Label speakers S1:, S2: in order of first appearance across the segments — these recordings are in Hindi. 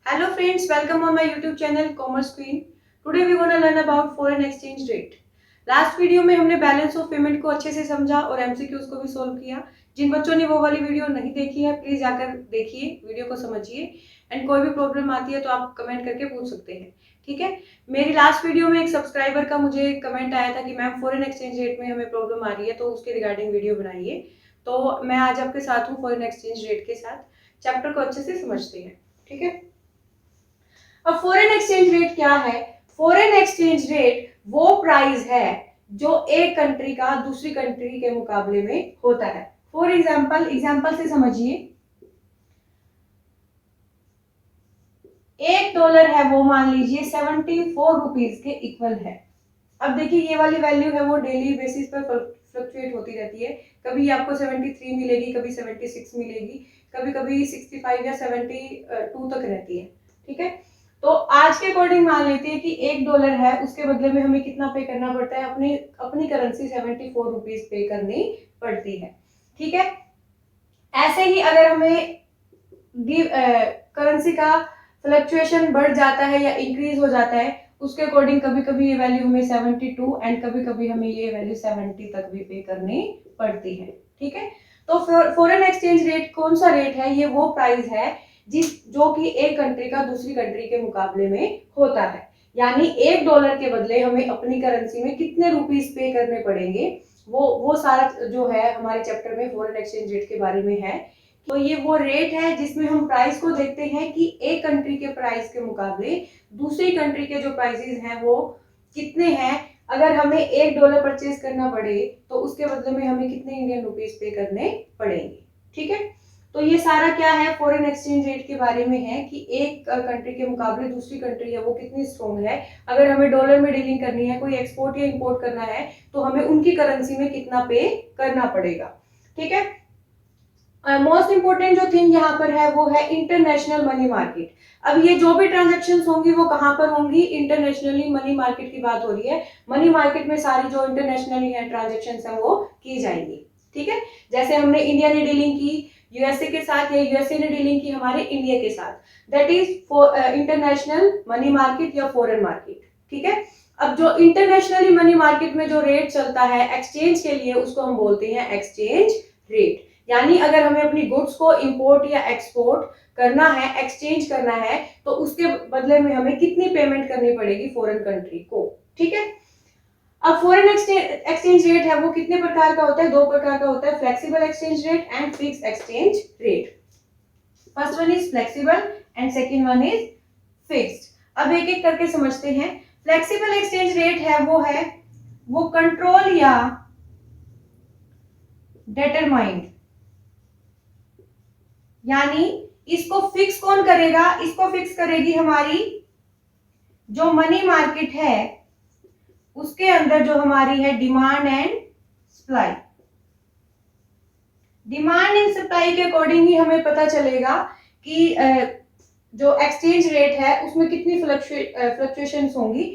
S1: Hello friends, welcome on my YouTube channel Commerce Queen. Today we gonna learn about foreign exchange rate. Last video में हमने बैलेंस ऑफ पेमेंट को अच्छे से समझा और एमसीक्यूज को भी सोल्व किया। जिन बच्चों ने वो वाली वीडियो नहीं देखी है प्लीज जाकर देखिए, वीडियो को समझिए एंड कोई भी प्रॉब्लम आती है तो आप कमेंट करके पूछ सकते हैं। ठीक है, मेरी लास्ट वीडियो में एक सब्सक्राइबर का मुझे कमेंट आया था कि मैम फॉरेन एक्सचेंज रेट में हमें प्रॉब्लम आ रही है तो उसके रिगार्डिंग वीडियो बनाइए। तो मैं आज आपके साथ हूँ फॉरेन एक्सचेंज रेट के साथ। चैप्टर को अच्छे से समझते हैं। ठीक है, अब फॉरेन एक्सचेंज रेट क्या है? फॉरेन एक्सचेंज रेट वो प्राइस है जो एक कंट्री का दूसरी कंट्री के मुकाबले में होता है। फॉर एग्जाम्पल से समझिए, $1 है वो मान लीजिए 74 रुपीज के इक्वल है। अब देखिए ये वाली वैल्यू है वो डेली बेसिस पर फ्लक्चुएट होती रहती है। कभी आपको 73 मिलेगी, कभी 76 मिलेगी, कभी कभी 65 या 72 तक रहती है। ठीक है, तो आज के अकॉर्डिंग मान लेते हैं कि $1 है, उसके बदले में हमें कितना पे करना पड़ता है? अपनी अपनी करेंसी 74 रुपीज पे करनी पड़ती है। ठीक है, ऐसे ही अगर हमें करेंसी का फ्लक्चुएशन बढ़ जाता है या इंक्रीज हो जाता है, उसके अकॉर्डिंग कभी कभी ये वैल्यू हमें 72 एंड कभी कभी हमें ये वैल्यू 70 तक भी पे करनी पड़ती है। ठीक है, तो फॉरेन एक्सचेंज रेट कौन सा रेट है? ये वो प्राइस है जो कि एक कंट्री का दूसरी कंट्री के मुकाबले में होता है। यानी $1 के बदले हमें अपनी करेंसी में कितने रुपीस पे करने पड़ेंगे, वो सारा जो है हमारे चैप्टर में फॉरेन एक्सचेंज रेट के बारे में है। तो ये वो रेट है जिसमें हम प्राइस को देखते हैं कि एक कंट्री के प्राइस के मुकाबले दूसरी कंट्री के जो प्राइसेस हैं वो कितने हैं। अगर हमें $1 परचेज करना पड़े तो उसके बदले में हमें कितने इंडियन रुपीस पे करने पड़ेंगे। ठीक है, तो ये सारा क्या है? फॉरेन एक्सचेंज रेट के बारे में है कि एक कंट्री के मुकाबले दूसरी कंट्री है वो कितनी स्ट्रॉन्ग है। अगर हमें डॉलर में डीलिंग करनी है, कोई एक्सपोर्ट या इंपोर्ट करना है, तो हमें उनकी करेंसी में कितना पे करना पड़ेगा। ठीक है, मोस्ट इंपोर्टेंट जो थिंग यहाँ पर है वो है इंटरनेशनल मनी मार्केट। अब ये जो भी ट्रांजेक्शन होंगी वो कहाँ पर होंगी? इंटरनेशनली मनी मार्केट की बात हो रही है। मनी मार्केट में सारी जो इंटरनेशनली है ट्रांजेक्शन है वो की जाएंगी। ठीक है, जैसे हमने इंडिया ने डीलिंग की यूएसए के साथ या यूएसए ने डीलिंग की हमारे इंडिया के साथ, that is international money market या फॉरेन मार्केट। ठीक है, अब जो इंटरनेशनली मनी मार्केट में जो रेट चलता है एक्सचेंज के लिए उसको हम बोलते हैं एक्सचेंज रेट। यानी अगर हमें अपनी गुड्स को इंपोर्ट या एक्सपोर्ट करना है, एक्सचेंज करना है, तो उसके बदले में हमें कितनी पेमेंट करनी पड़ेगी फॉरेन कंट्री को। ठीक है, अब फॉरेन एक्सचेंज रेट है वो कितने प्रकार का होता है? दो प्रकार का होता है, flexible exchange rate and fix exchange rate. First one is flexible and second one is fixed. अब एक एक करके समझते हैं। फ्लेक्सिबल एक्सचेंज रेट है वो कंट्रोल या डिटरमाइंड, यानी इसको फिक्स कौन करेगा? इसको फिक्स करेगी हमारी जो मनी मार्केट है, उसके अंदर जो हमारी है demand and supply. Demand and supply के अकॉर्डिंग ही हमें पता चलेगा कि जो एक्सचेंज रेट है उसमें कितनी फ्लक्चुएशंस होंगी।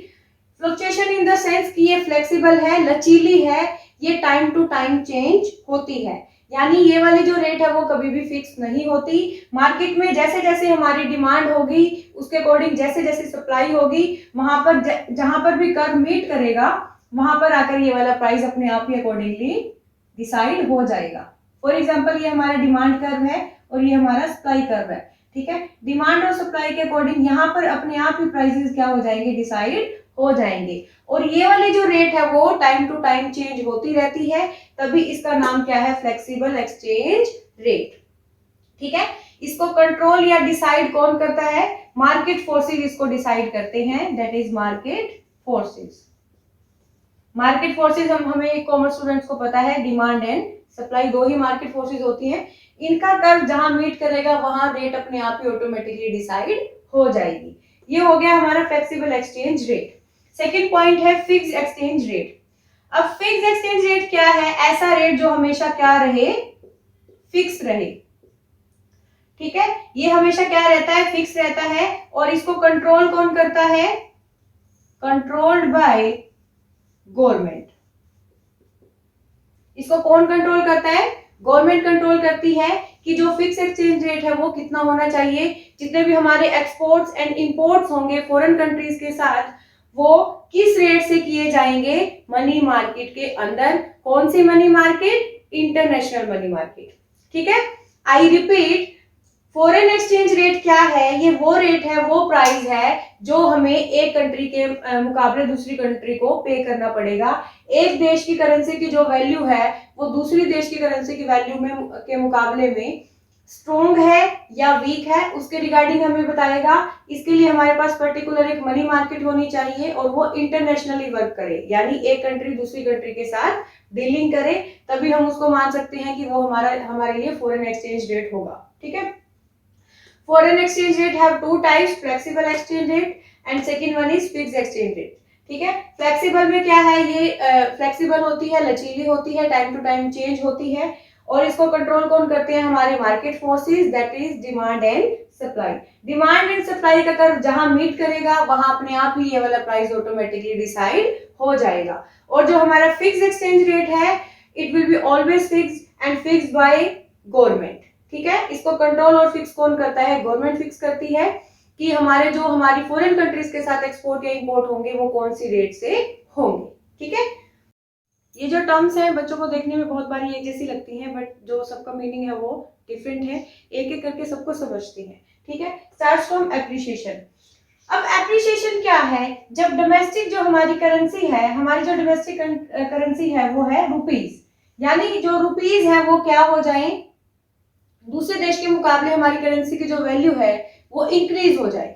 S1: फ्लक्चुएशन इन द सेंस कि ये फ्लेक्सिबल है, लचीली है, ये टाइम टू टाइम चेंज होती है। यानी ये वाली जो रेट है वो कभी भी फिक्स नहीं होती। मार्केट में जैसे जैसे हमारी डिमांड होगी उसके अकॉर्डिंग जैसे जैसे सप्लाई होगी, वहां पर जहां पर भी कर्व मीट करेगा वहां पर आकर ये वाला प्राइस अपने आप ही अकॉर्डिंगली डिसाइड हो जाएगा। फॉर एग्जाम्पल ये हमारा डिमांड कर्व है और ये हमारा सप्लाई कर्व है। ठीक है, डिमांड और सप्लाई के अकॉर्डिंग यहाँ पर अपने आप ही प्राइसेस क्या हो जाएंगे? डिसाइड हो जाएंगे। और ये वाली जो रेट है वो टाइम टू टाइम चेंज होती रहती है, तभी इसका नाम क्या है? Flexible exchange rate. ठीक है, इसको कंट्रोल या डिसाइड कौन करता है? मार्केट फोर्सेस इसको डिसाइड करते हैं, that is market forces. Market forces हमें कॉमर्स स्टूडेंट्स को पता है, डिमांड एंड सप्लाई दो ही मार्केट फोर्सेस होती हैं। इनका कर्व जहां मीट करेगा वहां रेट अपने आप ही ऑटोमेटिकली डिसाइड हो जाएगी। ये हो गया हमारा flexible exchange rate. Second point है फिक्स्ड एक्सचेंज रेट। अब फिक्स्ड एक्सचेंज रेट क्या है? ऐसा रेट जो हमेशा क्या रहे? फिक्स रहे। ठीक है, ये हमेशा क्या रहता है? फिक्स रहता है। और इसको कंट्रोल कौन करता है? Controlled by government. इसको कौन कंट्रोल करता है? गवर्नमेंट कंट्रोल करती है कि जो फिक्स एक्सचेंज रेट है वो कितना होना चाहिए, जितने भी हमारे एक्सपोर्ट्स एंड इंपोर्ट्स होंगे फॉरेन कंट्रीज के साथ वो किस रेट से किए जाएंगे, मनी मार्केट के अंदर। कौन सी money market? International money market. ठीक है, I repeat, foreign exchange rate क्या है? ये वो रेट है, वो प्राइस है जो हमें एक कंट्री के मुकाबले दूसरी कंट्री को पे करना पड़ेगा। एक देश की करेंसी की जो वैल्यू है वो दूसरी देश की करेंसी की वैल्यू में के मुकाबले में स्ट्रॉन्ग है या वीक है, उसके रिगार्डिंग हमें बताएगा। इसके लिए हमारे पास पर्टिकुलर एक मनी मार्केट होनी चाहिए और वो इंटरनेशनली वर्क करे, यानी एक कंट्री दूसरी कंट्री के साथ डीलिंग करे, तभी हम उसको मान सकते हैं कि वो हमारे लिए फॉरेन एक्सचेंज रेट होगा। ठीक है, foreign exchange rate have two types, flexible exchange rate and second one is fixed exchange rate. ठीक है, फ्लेक्सिबल में क्या है? ये फ्लेक्सिबल होती है, लचीली होती है, टाइम टू टाइम चेंज होती है और इसको कंट्रोल कौन करते हैं? हमारे market forces, that is demand and supply. Demand and supply का कर्व जहां मीट करेगा वहां अपने आप ही ये वाला प्राइस ऑटोमेटिकली डिसाइड हो जाएगा। और जो हमारा फिक्स्ड एक्सचेंज रेट है, it will be always fixed and fixed by government. ठीक है, इसको कंट्रोल और फिक्स कौन करता है? गवर्नमेंट फिक्स करती है कि हमारी फॉरेन कंट्रीज के साथ एक्सपोर्ट या इंपोर्ट होंगे वो कौन सी रेट से होंगे। ठीक है, ये जो टर्म्स हैं बच्चों को देखने में बहुत बारी एक जैसी लगती हैं, बट जो सबका मीनिंग है वो डिफरेंट है, एक एक करके सबको समझते हैं। ठीक है, स्टार्ट्स फ्रॉम एप्रिसिएशन। अब एप्रिसिएशन क्या है? जब डोमेस्टिक जो हमारी करेंसी है, हमारी जो डोमेस्टिक करेंसी है वो है रुपीज, यानी जो रुपीज है वो क्या हो जाए? दूसरे देश के मुकाबले हमारी करेंसी की जो वैल्यू है वो इंक्रीज हो जाए।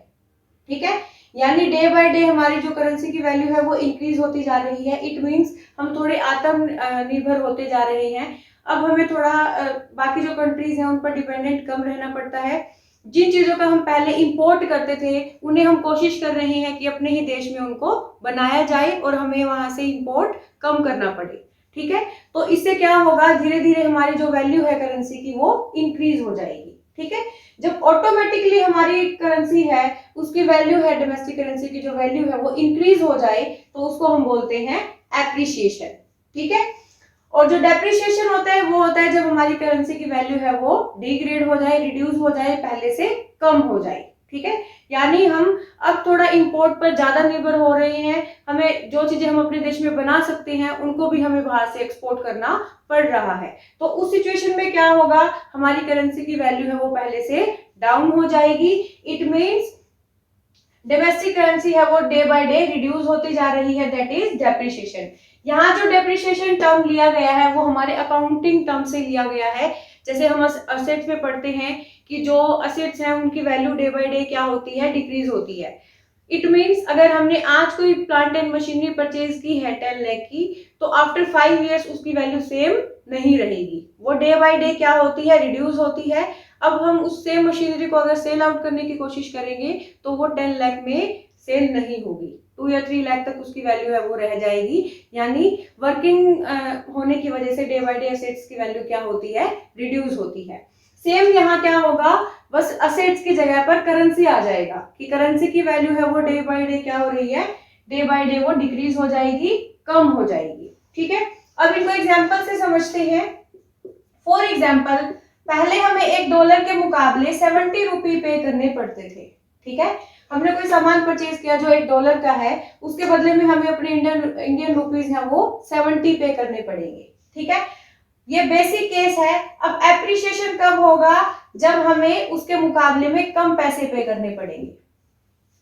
S1: ठीक है, यानी डे बाय डे हमारी जो करेंसी की वैल्यू है वो इंक्रीज होती जा रही है। इट मींस हम थोड़े आत्मनिर्भर होते जा रहे हैं। अब हमें थोड़ा बाकी जो कंट्रीज हैं उन पर डिपेंडेंट कम रहना पड़ता है। जिन चीजों का हम पहले इंपोर्ट करते थे उन्हें हम कोशिश कर रहे हैं कि अपने ही देश में उनको बनाया जाए और हमें वहां से इंपोर्ट कम करना पड़े। ठीक है, तो इससे क्या होगा? धीरे धीरे हमारी जो वैल्यू है करेंसी की वो इंक्रीज हो जाएगी। ठीक है, जब ऑटोमेटिकली हमारी करेंसी है उसकी वैल्यू है, डोमेस्टिक करेंसी की जो वैल्यू है वो इंक्रीज हो जाए तो उसको हम बोलते हैं एप्रिसिएशन। ठीक है, और जो डेप्रिसिएशन होता है वो होता है जब हमारी करेंसी की वैल्यू है वो डिग्रेड हो जाए, रिड्यूस हो जाए, पहले से कम हो जाए। ठीक है, यानी हम अब थोड़ा इंपोर्ट पर ज्यादा निर्भर हो रहे हैं, हमें जो चीजें हम अपने देश में बना सकते हैं उनको भी हमें बाहर से एक्सपोर्ट करना पड़ रहा है। तो उस सिचुएशन में क्या होगा? हमारी करेंसी की वैल्यू है वो पहले से डाउन हो जाएगी। इट मींस डोमेस्टिक करेंसी है वो डे बाय डे रिड्यूस होती जा रही है, दैट इज डेप्रिसिएशन। यहाँ जो डेप्रिसिएशन टर्म लिया गया है वो हमारे अकाउंटिंग टर्म से लिया गया है। जैसे हम असेट्स में पढ़ते हैं कि जो असेट्स हैं उनकी वैल्यू डे बाय डे क्या होती है? डिक्रीज होती है। इट मींस अगर हमने आज कोई प्लांट एंड मशीनरी परचेज की है 10 लाख की, तो आफ्टर 5 इयर्स उसकी वैल्यू सेम नहीं रहेगी, वो डे बाय डे क्या होती है? रिड्यूस होती है। अब हम उस सेम मशीनरी को अगर सेल आउट करने की कोशिश करेंगे तो वो 10 लाख में सेल नहीं होगी, 2 या 3 लाख तक उसकी वैल्यू है वो रह जाएगी। यानी वर्किंग होने की वजह से डे बाय डे असेट्स की वैल्यू क्या होती है? रिड्यूस होती है। सेम यहाँ क्या होगा? बस असेट्स की जगह पर करेंसी आ जाएगा कि करेंसी की वैल्यू है वो डे बाय डे क्या हो रही है? डे बाय डे वो डिक्रीज हो जाएगी, कम हो जाएगी। ठीक है, अब इनको एग्जांपल से समझते हैं। फॉर एग्जांपल, पहले हमें $1 के मुकाबले 70 रुपये पे करने पड़ते थे। ठीक है, हमने कोई सामान परचेज किया जो $1 का है, उसके बदले में हमें अपने इंडियन रुपीज है वो 70 पे करने पड़ेंगे। ठीक है, ये बेसिक केस है। अब एप्रिसिएशन कब होगा? जब हमें उसके मुकाबले में कम पैसे पे करने पड़ेंगे।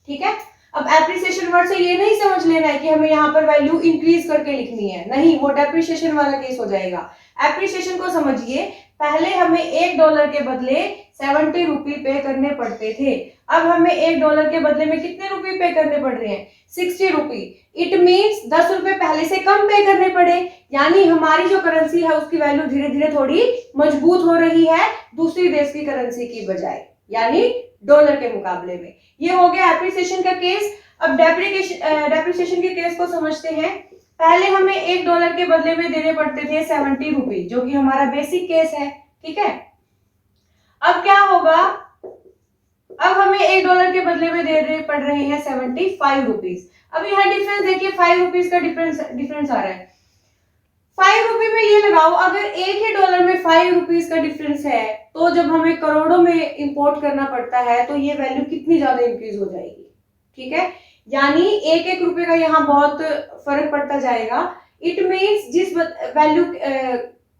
S1: ठीक है, अब एप्रिसिएशन वर्ड से ये नहीं समझ लेना है कि हमें यहाँ पर वैल्यू इंक्रीज करके लिखनी है, नहीं, वो डेप्रिसिएशन वाला केस हो जाएगा। एप्रिसिएशन को समझिए, पहले हमें $1 के बदले 70 रुपये पे करने पड़ते थे, अब हमें $1 के बदले में कितने रुपए पे करने पड़ रहे हैं? 60 रुपये। इट मीन्स 10 रुपए पहले से कम पे करने पड़े, यानी हमारी जो करेंसी है उसकी वैल्यू धीरे धीरे थोड़ी मजबूत हो रही है दूसरी देश की करेंसी की बजाय, यानी डॉलर के मुकाबले में। ये हो गया एप्रिसिएशन का केस। अब डेप्रिसिएशन के केस को समझते हैं। पहले हमें $1 के बदले में देने पड़ते थे 70 रुपये, जो कि हमारा बेसिक केस है। ठीक है, अब क्या होगा? अब हमें $1 के बदले में देने पड़ रहे हैं 75 रुपीज। अब यहाँ डिफरेंस देखिए, 5 रुपीज का डिफरेंस आ रहा है। ₹5 में ये लगाओ, अगर एक ही डॉलर में ₹5 का डिफरेंस है, तो जब हमें करोड़ों में इंपोर्ट करना पड़ता है तो ये वैल्यू कितनी ज्यादा इंक्रीज हो जाएगी। ठीक है, यानी एक एक रुपए का यहाँ बहुत फर्क पड़ता जाएगा। इट मीन्स जिस वैल्यू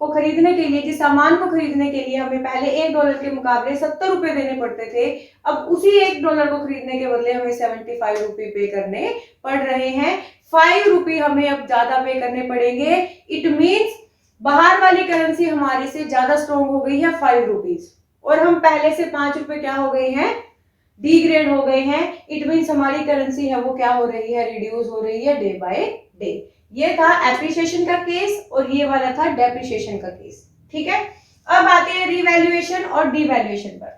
S1: को खरीदने के लिए, जिस सामान को खरीदने के लिए हमें पहले $1 के मुकाबले ₹70 देने पड़ते थे, अब उसी $1 को खरीदने के बदले हमें ₹75 पे करने पड़ रहे हैं। ₹5 हमें अब ज्यादा पे करने पड़ेंगे। इट मीन्स बाहर वाली करेंसी हमारी से ज्यादा स्ट्रॉन्ग हो गई है ₹5, और हम पहले से ₹5 क्या हो गए हैं, डिग्रेड हो गए हैं। इट मीन्स हमारी करेंसी है वो क्या हो रही है, रिड्यूस हो रही है डे बाय डे। ये था एप्रिसिएशन का केस और ये वाला था डेप्रिसिएशन का केस। ठीक है, अब आते हैं रिवैल्यूएशन और डिवैल्यूएशन पर।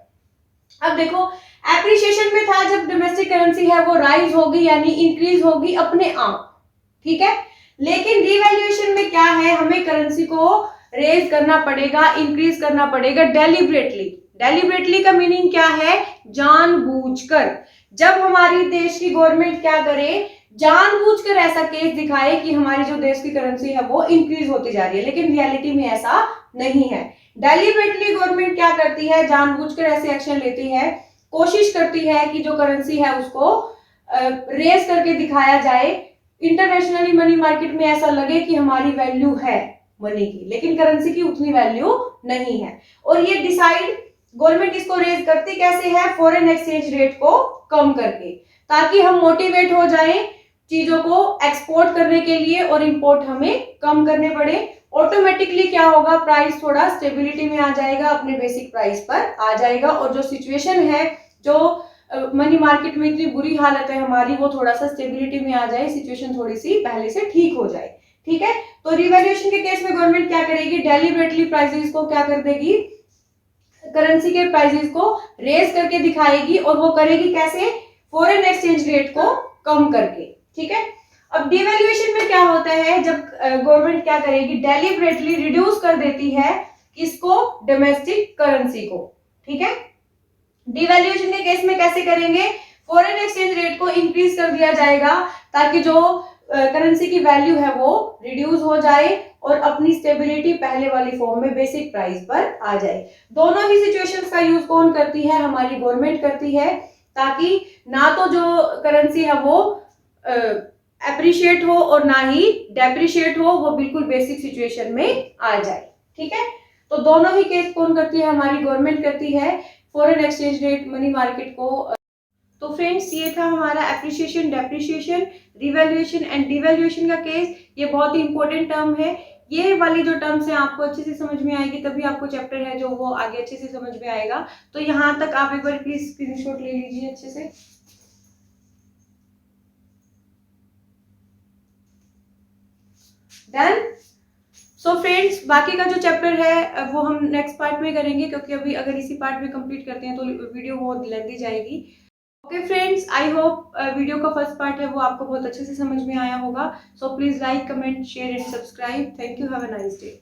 S1: अब देखो, एप्रिसिएशन में था जब डोमेस्टिक करेंसी है वो राइज होगी यानी इंक्रीज होगी अपने आप। ठीक है, लेकिन रिवैल्यूएशन में क्या है, हमें करेंसी को रेज करना पड़ेगा, इंक्रीज करना पड़ेगा डेलिबरेटली। डेलिबरेटली का मीनिंग क्या है, जानबूझकर। जब हमारी देश की गवर्नमेंट क्या करे, जानबूझकर ऐसा केस दिखाए कि हमारी जो देश की करेंसी है वो इंक्रीज होती जा रही है, लेकिन रियलिटी में ऐसा नहीं है। डेलिबरेटली गवर्नमेंट क्या करती है, जानबूझकर ऐसे एक्शन लेती है, कोशिश करती है कि जो करेंसी है उसको रेज करके दिखाया जाए, इंटरनेशनली मनी मार्केट में ऐसा लगे कि हमारी वैल्यू है मनी की, लेकिन करेंसी की उतनी वैल्यू नहीं है। और ये डिसाइड गवर्नमेंट इसको रेज करती कैसे है, फॉरेन एक्सचेंज रेट को कम करके, ताकि हम मोटिवेट हो जाएं चीजों को एक्सपोर्ट करने के लिए और इंपोर्ट हमें कम करने पड़े। ऑटोमेटिकली क्या होगा, प्राइस थोड़ा स्टेबिलिटी में आ जाएगा, अपने बेसिक प्राइस पर आ जाएगा, और जो सिचुएशन है, जो मनी मार्केट में इतनी बुरी हालत है हमारी, वो थोड़ा सा स्टेबिलिटी में आ जाए, सिचुएशन थोड़ी सी पहले से ठीक हो जाए। ठीक है, तो रिवैल्यूएशन के केस में गवर्नमेंट क्या करेगी, डेलिबरेटली प्राइसेस को क्या कर देगी, करेंसी के प्राइसेस को रेज करके दिखाएगी, और वो करेगी कैसे, फॉरेन एक्सचेंज रेट को कम करके। ठीक है, अब डिवैल्यूएशन में क्या होता है, जब गवर्नमेंट क्या करेगी, डेलिबरेटली रिड्यूस कर देती है किसको, डोमेस्टिक करेंसी को। ठीक है, डिवैल्यूएशन के केस में कैसे करेंगे, फॉरेन एक्सचेंज रेट को इंक्रीज कर दिया जाएगा, ताकि जो करेंसी की वैल्यू है वो रिड्यूस हो जाए और अपनी स्टेबिलिटी पहले वाली फॉर्म में बेसिक प्राइस पर आ जाए। दोनों ही सिचुएशंस का यूज कौन करती है, हमारी गवर्नमेंट करती है, ताकि ना तो जो करेंसी है वो अप्रिशिएट हो और ना ही डेप्रिशिएट हो, वो बिल्कुल बेसिक सिचुएशन में आ जाए। ठीक है, तो दोनों ही केस कौन करती है, हमारी गवर्नमेंट करती है, foreign exchange rate money market को। तो फ्रेंड्स, ये था हमारा appreciation, depreciation, revaluation and devaluation का केस। ये बहुत ही इंपॉर्टेंट टर्म है। ये वाली जो टर्म्स है आपको अच्छे से समझ में आएगी, तभी आपको चैप्टर है जो वो आगे अच्छे से समझ में आएगा। तो यहाँ तक आप एक बार प्लीज स्क्रीनशॉट ले लीजिए अच्छे से। डन। सो फ्रेंड्स, बाकी का जो चैप्टर है वो हम नेक्स्ट पार्ट में करेंगे, क्योंकि अभी अगर इसी पार्ट में कंप्लीट करते हैं तो वीडियो बहुत लेंथी जाएगी। Okay friends, I hope video का फर्स्ट पार्ट है वो आपको बहुत अच्छे से समझ में आया होगा। So please like, comment, share and subscribe. Thank you, have a nice day.